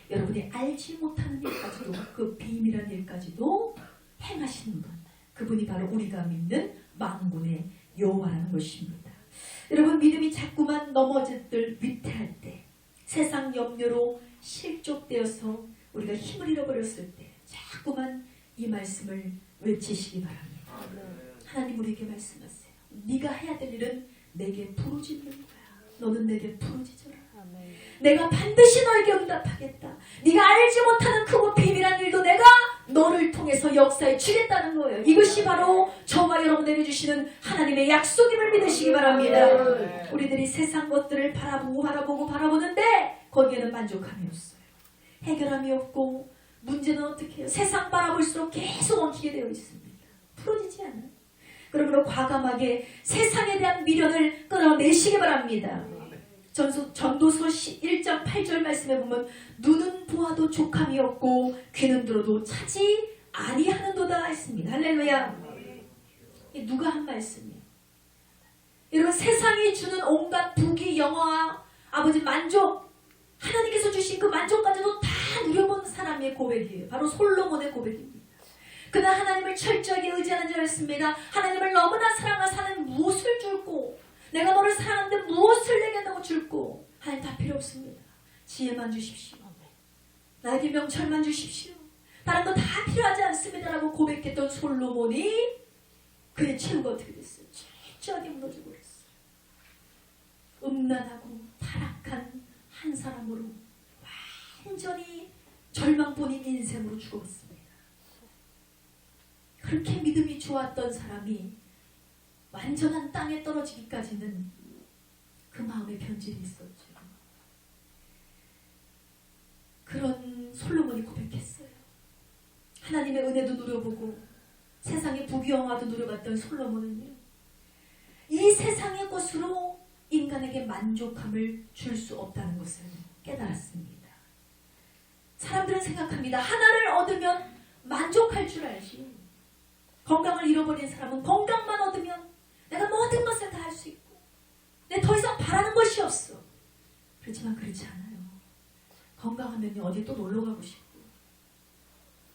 여러분이 알지 못하는 일까지도, 그 비밀한 일까지도 행하시는 분, 그분이 바로 우리가 믿는 만군의 여호와라는 것입니다. 여러분, 믿음이 자꾸만 넘어질 위태할 때, 세상 염려로 실족되어서 우리가 힘을 잃어버렸을 때 자꾸만 이 말씀을 외치시기 바랍니다. 하나님 우리에게 말씀하세요. 네가 해야 될 일은 내게 부르짖는 거야. 너는 내게 부르짖어라. 내가 반드시 너에게 응답하겠다. 네가 알지 못하는 크고 비밀한 일도 내가 너를 통해서 역사해 주겠다는 거예요. 이것이 바로 저와 여러분에게 주시는 하나님의 약속임을 믿으시기 바랍니다. 우리들이 세상 것들을 바라보는데 거기에는 만족함이 없어요. 해결함이 없고 문제는 어떻게 해요? 세상 바라볼수록 계속 엉키게 되어 있습니다. 풀어지지 않아요. 그러므로 과감하게 세상에 대한 미련을 끊어내시기 바랍니다. 전도서 1장 8절 말씀에 보면 눈은 보아도 족함이 없고 귀는 들어도 차지 아니하는도다 했습니다. 할렐루야. 누가 한 말씀이에요? 여러분, 세상이 주는 온갖 부귀 영화, 아버지 만족, 하나님께서 주신 그 만족까지도 다 누려본 사람의 고백이에요. 바로 솔로몬의 고백입니다. 그는 하나님을 철저하게 의지하는 자였습니다. 하나님을 너무나 사랑하사는 무엇을 줄고, 내가 너를 사랑하는데 무엇을 내게 너무 줄고, 하나님 다 필요 없습니다. 지혜만 주십시오. 나에게 명철만 주십시오. 다른 거 다 필요하지 않습니다. 라고 고백했던 솔로몬이 그의 최후가 어떻게 됐어요? 철저하게 무너져 버렸어요. 음란하고 타락한 한 사람으로 완전히 절망뿐인 인생으로 죽었습니다. 그렇게 믿음이 좋았던 사람이 완전한 땅에 떨어지기까지는 그 마음에 변질이 있었죠. 그런 솔로몬이 고백했어요. 하나님의 은혜도 누려보고 세상의 부귀영화도 누려봤던 솔로몬은요, 이 세상의 것으로 인간에게 만족함을 줄 수 없다는 것을 깨달았습니다. 사람들은 생각합니다. 하나를 얻으면 만족할 줄 알지. 건강을 잃어버린 사람은 건강만 얻으면 내가 모든 것을 다 할 수 있고 내가 더 이상 바라는 것이 없어. 그렇지만 그렇지 않아요. 건강하면요, 어디 또 놀러 가고 싶고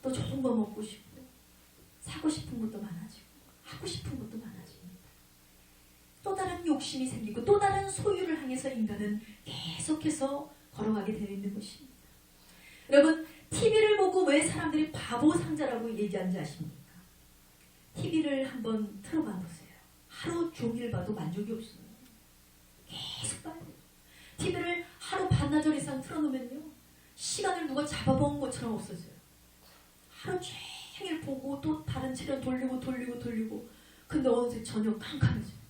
또 좋은 거 먹고 싶고 사고 싶은 것도 많아지고 하고 싶은 것도 많아집니다. 또 다른 욕심이 생기고 또 다른 소유를 향해서 인간은 계속해서 걸어가게 되어 있는 것입니다. 여러분, TV를 보고 왜 사람들이 바보 상자라고 얘기하는지 아십니까? TV를 한번 틀어봐 보세요. 하루 종일 봐도 만족이 없어요. 계속 봐요. TV를 하루 반나절 이상 틀어놓으면요, 시간을 누가 잡아먹은 것처럼 없어져요. 하루 종일 보고 또 다른 채널 돌리고 근데 어느새 저녁 캄캄해져요.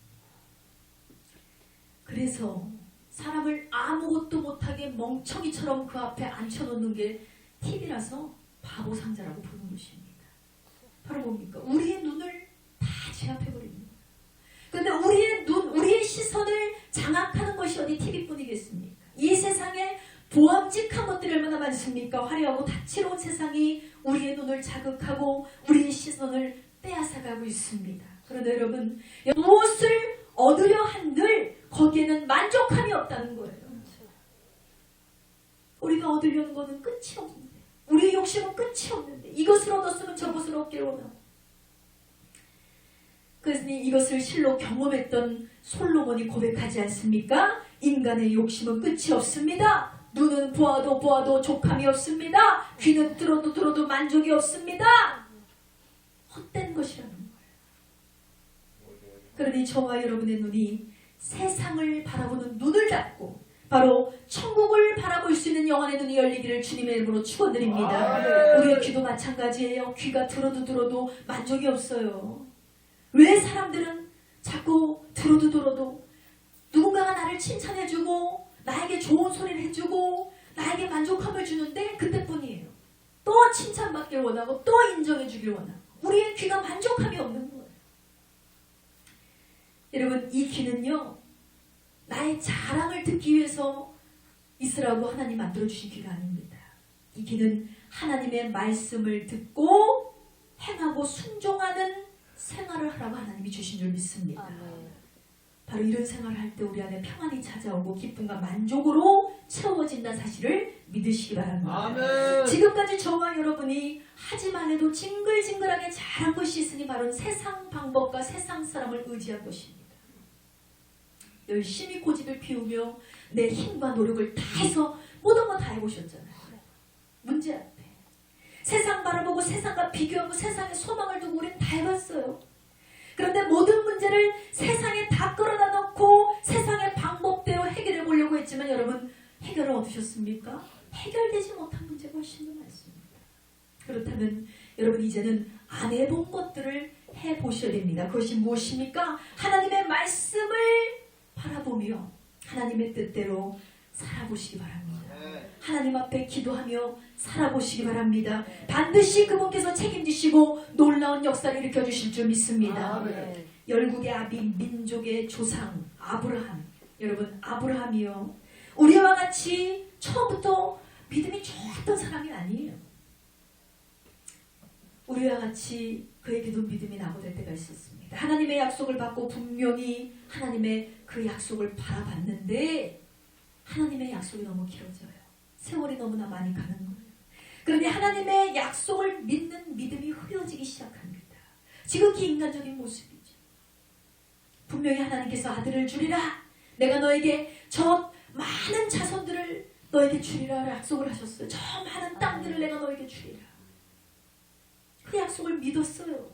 그래서 사람을 아무것도 못하게 멍청이처럼 그 앞에 앉혀놓는 게 TV라서 바보 상자라고 부르는 것입니다. 바로 뭡니까? 우리의 눈을 다 제압해버립니다. 그런데 우리의 시선을 장악하는 것이 어디 TV뿐이겠습니까? 이 세상에 보암직한 것들이 얼마나 많습니까? 않습니까? 화려하고 다채로운 세상이 우리의 눈을 자극하고 우리의 시선을 빼앗아가고 있습니다. 그런데 여러분, 무엇을 얻으려 한들 거기에는 만족함이 없다는 거예요. 우리가 얻으려는 거는 끝이 없는데, 우리의 욕심은 끝이 없는데, 이것을 얻었으면 저것을 얻기를 원하고. 그래서 이것을 실로 경험했던 솔로몬이 고백하지 않습니까? 인간의 욕심은 끝이 없습니다. 눈은 보아도 보아도 족함이 없습니다. 귀는 들어도 들어도 만족이 없습니다. 헛된 것이라는 거예요. 그러니 저와 여러분의 눈이 세상을 바라보는 눈을 닫고 바로 천국을 바라볼 수 있는 영혼의 눈이 열리기를 주님의 이름으로 축원드립니다. 우리의 귀도 마찬가지예요. 귀가 들어도 만족이 없어요. 왜 사람들은 자꾸 들어도 누군가가 나를 칭찬해주고 나에게 좋은 소리를 해주고 나에게 만족함을 주는데 그때뿐이에요. 또 칭찬받길 원하고 또 인정해주길 원하고 우리의 귀가 만족함이 없는 거예요. 여러분, 이 귀는요, 나의 자랑을 듣기 위해서 있으라고 하나님 만들어주신 귀가 아닙니다. 이 귀는 하나님의 말씀을 듣고 행하고 순종하는 생활을 하라고 하나님이 주신 줄 믿습니다. 바로 이런 생활을 할 때 우리 안에 평안이 찾아오고 기쁨과 만족으로 채워진다는 사실을 믿으시기 바랍니다. 아멘. 지금까지 저와 여러분이 하지만 해도 징글징글하게 잘한 것이 있으니 바로 세상 방법과 세상 사람을 의지한 것입니다. 열심히 고집을 피우며 내 힘과 노력을 다해서 모든 거 다 해보셨잖아요. 문제 앞에 세상 바라보고 세상과 비교하고 세상에 소망을 두고 우리는 다 해봤어요. 그런데 모든 문제를 세상에 다 끌어다 놓고 세상의 방법대로 해결해 보려고 했지만 여러분, 해결을 얻으셨습니까? 해결되지 못한 문제가 훨씬 더 많습니다. 그렇다면 여러분, 이제는 안 해본 것들을 해보셔야 됩니다. 그것이 무엇입니까? 하나님의 말씀을 바라보며 하나님의 뜻대로 살아보시기 바랍니다. 하나님 앞에 기도하며 살아보시기 바랍니다. 반드시 그분께서 책임지시고 놀라운 역사를 일으켜주실 줄 믿습니다. 열국의 아비, 민족의 조상 아브라함, 여러분, 아브라함이요, 우리와 같이 처음부터 믿음이 좋았던 사람이 아니에요. 우리와 같이 그에게도 믿음이 낙오될 때가 있었습니다. 하나님의 약속을 받고 분명히 하나님의 그 약속을 바라봤는데 하나님의 약속이 너무 길어져요. 세월이 너무나 많이 가는 거예요. 그런데 하나님의 약속을 믿는 믿음이 흐려지기 시작합니다. 지극히 인간적인 모습이죠. 분명히 하나님께서 아들을 주리라, 내가 너에게 저 많은 자손들을 너에게 주리라 약속을 하셨어요. 저 많은 땅들을 내가 너에게 주리라. 그 약속을 믿었어요.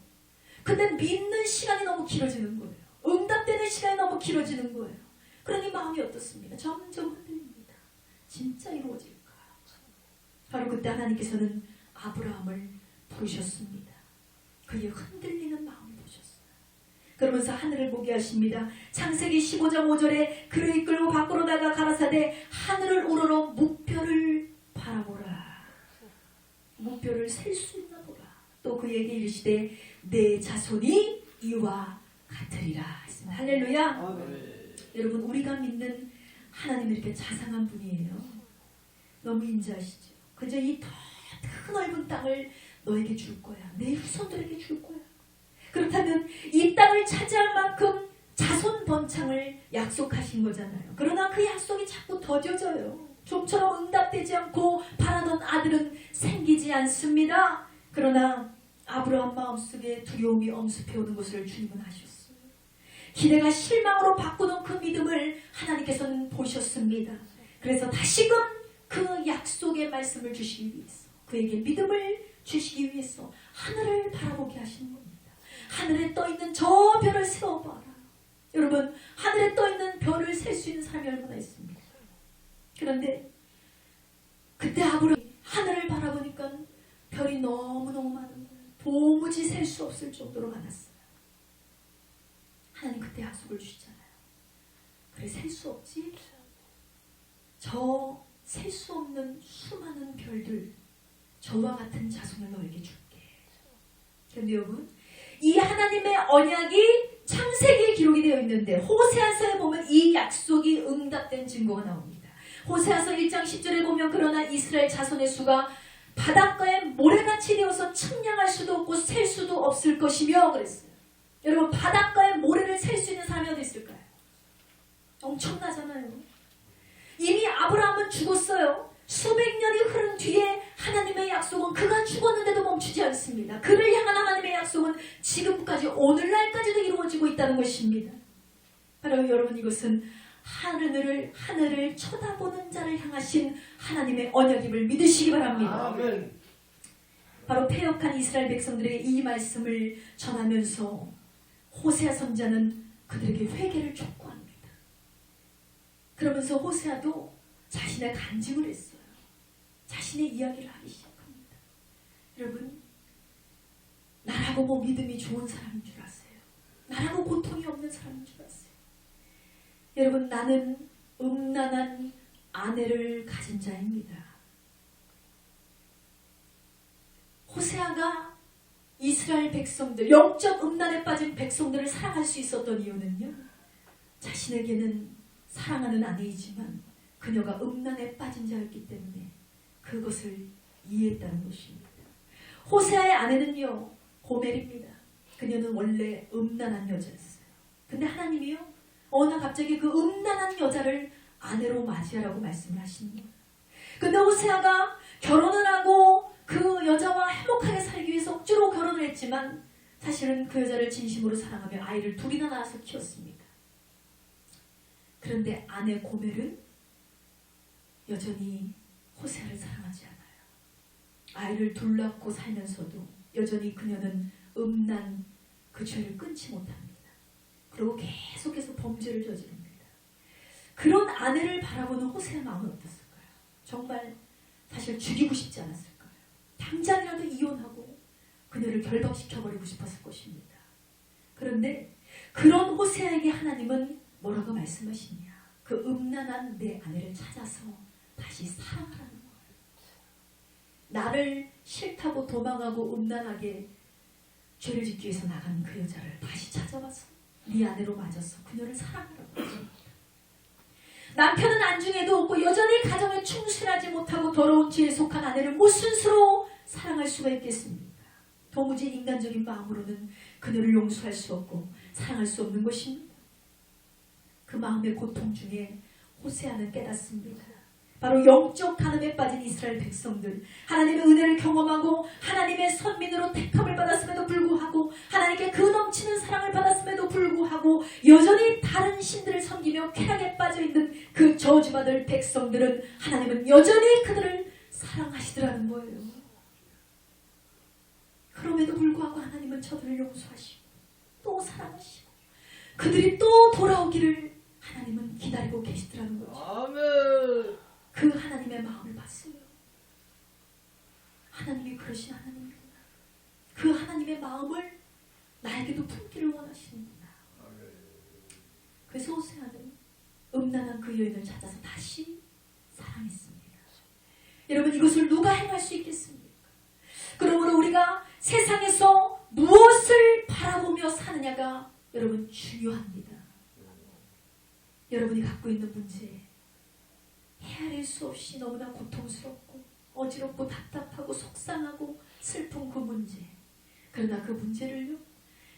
근데 믿는 시간이 너무 길어지는 거예요. 응답되는 시간이 너무 길어지는 거예요. 그러니 마음이 어떻습니까? 점점 흔들립니다. 진짜 이루어질까? 바로 그때 하나님께서는 아브라함을 부르셨습니다. 그의 흔들리는 마음을 보셨어요. 그러면서 하늘을 보게 하십니다. 창세기 15장 5절에 그를 이끌고 밖으로 나가 가라사대 하늘을 우러러 무뼈를 바라보라. 무뼈를 셀 수 있나 보라. 또 그에게 이르시되 내 자손이 이와 같으리라 했습니다. 할렐루야. 여러분, 우리가 믿는 하나님은 이렇게 자상한 분이에요. 너무 인자하시죠. 그저 이 더 넓은 땅을 너에게 줄 거야. 내 후손들에게 줄 거야. 그렇다면 이 땅을 차지할 만큼 자손 번창을 약속하신 거잖아요. 그러나 그 약속이 자꾸 더뎌져요. 좀처럼 응답되지 않고 바라던 아들은 생기지 않습니다. 그러나 아브라함 마음속에 두려움이 엄습해오는 것을 주님은 아셨어요. 기대가 실망으로 바꾸는 그 믿음을 하나님께서는 보셨습니다. 그래서 다시금 그 약속의 말씀을 주시기 위해서, 그에게 믿음을 주시기 위해서 하늘을 바라보게 하시는 겁니다. 하늘에 떠있는 저 별을 세어봐라. 여러분, 하늘에 떠있는 별을 셀 수 있는 사람이 얼마나 있습니까? 그런데 그때 아브라함이 하늘을 바라보니까 별이 너무너무 많은 거예요. 도무지 셀 수 없을 정도로 많았어요. 하나님 그때 약속을 주시잖아요. 그래, 셀 수 없지? 저 셀 수 없는 수많은 별들, 저와 같은 자손을 너에게 줄게. 그런데 여러분, 이 하나님의 언약이 창세기에 기록이 되어 있는데 호세아서에 보면 이 약속이 응답된 증거가 나옵니다. 호세아서 1장 10절에 보면 그러나 이스라엘 자손의 수가 바닷가에 모래같이 되어서 측량할 수도 없고 셀 수도 없을 것이며 그랬어요. 여러분 바닷가에 모래를 셀 수 있는 사람이 어디 있을까요? 엄청나잖아요. 이미 아브라함은 죽었어요. 수백 년이 흐른 뒤에 하나님의 약속은 그가 죽었는데도 멈추지 않습니다. 그를 향한 하나님의 약속은 지금까지 오늘날까지도 이루어지고 있다는 것입니다. 바로 여러분 이것은 하늘을 쳐다보는 자를 향하신 하나님의 언약임을 믿으시기 바랍니다. 아멘. 바로 패역한 이스라엘 백성들에게 이 말씀을 전하면서 호세아 선자는 그들에게 회개를 촉구합니다. 그러면서 호세아도 자신의 간증을 했어요. 자신의 이야기를 하기 시작합니다. 여러분, 나라고 뭐 믿음이 좋은 사람인 줄 아세요? 나라고 고통이 없는 사람인 줄 아세요? 여러분, 나는 음란한 아내를 가진 자입니다. 호세아가 이스라엘 백성들, 영적 음란에 빠진 백성들을 사랑할 수 있었던 이유는요, 자신에게는 사랑하는 아내이지만 그녀가 음란에 빠진 자였기 때문에 그것을 이해했다는 것입니다. 호세아의 아내는요, 고멜입니다. 그녀는 원래 음란한 여자였어요. 근데 하나님이요, 어느 날 갑자기 그 음란한 여자를 아내로 맞이하라고 말씀을 하시는 거예요. 근데 호세아가 결혼을 하고 그 여자와 행복하게 살기 위해서 억지로 결혼을 했지만 사실은 그 여자를 진심으로 사랑하며 아이를 둘이나 낳아서 키웠습니다. 그런데 아내 고멜은 여전히 호세아를 사랑하지 않아요. 아이를 둘 낳고 살면서도 여전히 그녀는 음란 그 죄를 끊지 못합니다. 그리고 계속해서 범죄를 저지릅니다. 그런 아내를 바라보는 호세아의 마음은 어땠을까요? 정말 사실 죽이고 싶지 않았을까요? 당장이라도 이혼하고 그녀를 결박시켜버리고 싶었을 것입니다. 그런데 그런 호세아에게 하나님은 뭐라고 말씀하시냐? 그 음란한 내 아내를 찾아서 다시 사랑하라는 거예요. 나를 싫다고 도망하고 음란하게 죄를 짓기 위해서 나간 그 여자를 다시 찾아와서 네 아내로 맞아서 그녀를 사랑하라고 하십니다. 남편은 안중에도 없고 여전히 가정에 충실하지 못하고 더러운 죄에 속한 아내를 무슨 수로 사랑할 수가 있겠습니까? 도무지 인간적인 마음으로는 그녀를 용서할 수 없고 사랑할 수 없는 것입니다. 그 마음의 고통 중에 호세아는 깨닫습니다. 바로 영적 간음에 빠진 이스라엘 백성들, 하나님의 은혜를 경험하고 하나님의 선민으로 택함을 받았음에도 불구하고 하나님께 그 넘치는 사랑을 받았음에도 불구하고 여전히 다른 신들을 섬기며 쾌락에 빠져있는 그 저주받을 백성들은 하나님은 여전히 그들을 사랑하시더라는 거예요. 그럼에도 불구하고 하나님은 저들을 용서하시고 또 사랑하시고 그들이 또 돌아오기를 하나님은 기다리고 계시더라는 거죠. 아멘. 그 하나님의 마음을 봤어요. 하나님이 그러신 하나님이구나. 그 하나님의 마음을 나에게도 품기를 원하시는구나. 그래서 호세아는 음란한 그 여인을 찾아서 다시 사랑했습니다. 여러분, 이것을 누가 행할 수 있겠습니까? 그러므로 우리가 세상에서 무엇을 바라보며 사느냐가 여러분 중요합니다. 여러분이 갖고 있는 문제, 헤아릴 수 없이 너무나 고통스럽고 어지럽고 답답하고 속상하고 슬픈 그 문제. 그러나 그 문제를요,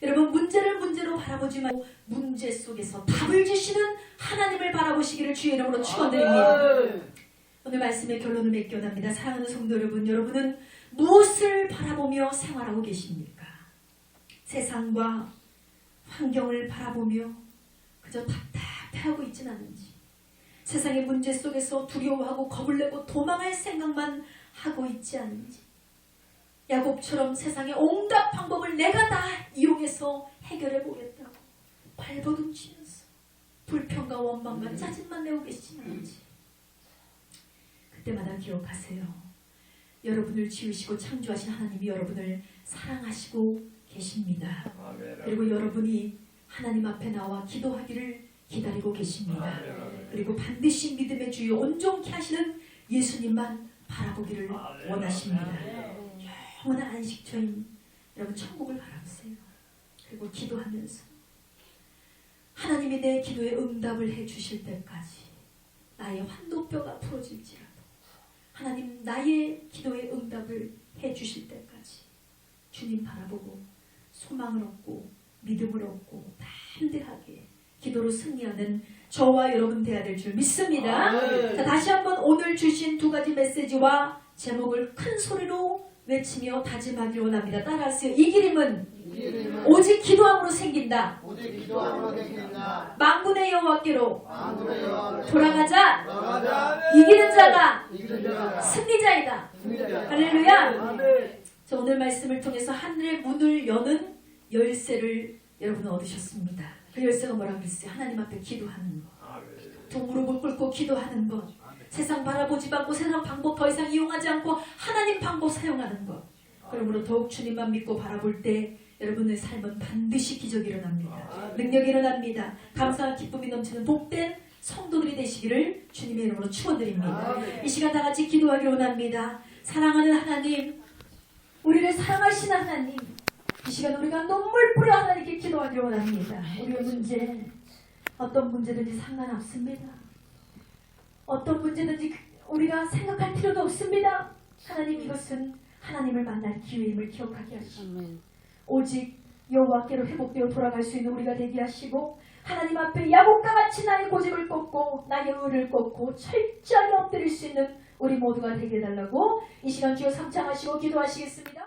여러분 문제를 문제로 바라보지 말고 문제 속에서 답을 주시는 하나님을 바라보시기를 주의 이름으로 축원드립니다. 오늘 말씀의 결론을 맺기 원합니다. 사랑하는 성도 여러분, 여러분은 무엇을 바라보며 생활하고 계십니까? 세상과 환경을 바라보며 그저 답답해하고 있진 않은지, 세상의 문제 속에서 두려워하고 겁을 내고 도망할 생각만 하고 있지 않은지, 야곱처럼 세상의 온갖 방법을 내가 다 이용해서 해결해 보겠다고 발버둥치면서 불평과 원망과 짜증만 내고 계시진 않은지, 그때마다 기억하세요. 여러분을 지으시고 창조하신 하나님이 여러분을 사랑하시고 계십니다. 그리고 여러분이 하나님 앞에 나와 기도하기를 기다리고 계십니다. 그리고 반드시 믿음의 주에 온전케 하시는 예수님만 바라보기를 원하십니다. 영원한 안식처인 여러분 천국을 바라보세요. 그리고 기도하면서 하나님이 내 기도에 응답을 해 주실 때까지 나의 환도뼈가 부러질지라도 하나님 나의 기도의 응답을 해주실 때까지 주님 바라보고 소망을 얻고 믿음을 얻고 담대하게 기도로 승리하는 저와 여러분 되어야 될 줄 믿습니다. 자, 다시 한번 오늘 주신 두 가지 메시지와 제목을 큰 소리로 외치며 다짐하기 원합니다. 따라하세요. 이 기림은 오직 기도함으로 생긴다. 생긴다. 만군의 여호와께로 돌아가자. 이기는 자가 승리자이다. 할렐루야. 자, 오늘 말씀을 통해서 하늘의 문을 여는 열쇠를 여러분은 얻으셨습니다. 그 열쇠가 뭐라고 그랬어요? 하나님 앞에 기도하는 것. 두 무릎을 꿇고 기도하는 것. 세상 바라보지 말고 세상 방법 더 이상 이용하지 않고 하나님 방법 사용하는 것. 그러므로 더욱 주님만 믿고 바라볼 때 여러분의 삶은 반드시 기적이 일어납니다. 능력이 일어납니다. 감사와 기쁨이 넘치는 복된 성도들이 되시기를 주님의 이름으로 축원드립니다. 이 시간 다 같이 기도하기 원합니다. 사랑하는 하나님, 우리를 사랑하시는 하나님, 이 시간 우리가 눈물 뿌려 하나님께 기도하기 원합니다. 우리의 문제, 어떤 문제든지 상관없습니다. 어떤 문제든지 우리가 생각할 필요도 없습니다. 하나님, 이것은 하나님을 만날 기회임을 기억하게 하시고 오직 여호와께로 회복되어 돌아갈 수 있는 우리가 되게 하시고 하나님 앞에 야곱과 같이 나의 고집을 꺾고 나의 의를 꺾고 철저하게 엎드릴 수 있는 우리 모두가 되게 해달라고 이 시간 주여 삼창하시고 기도하시겠습니다.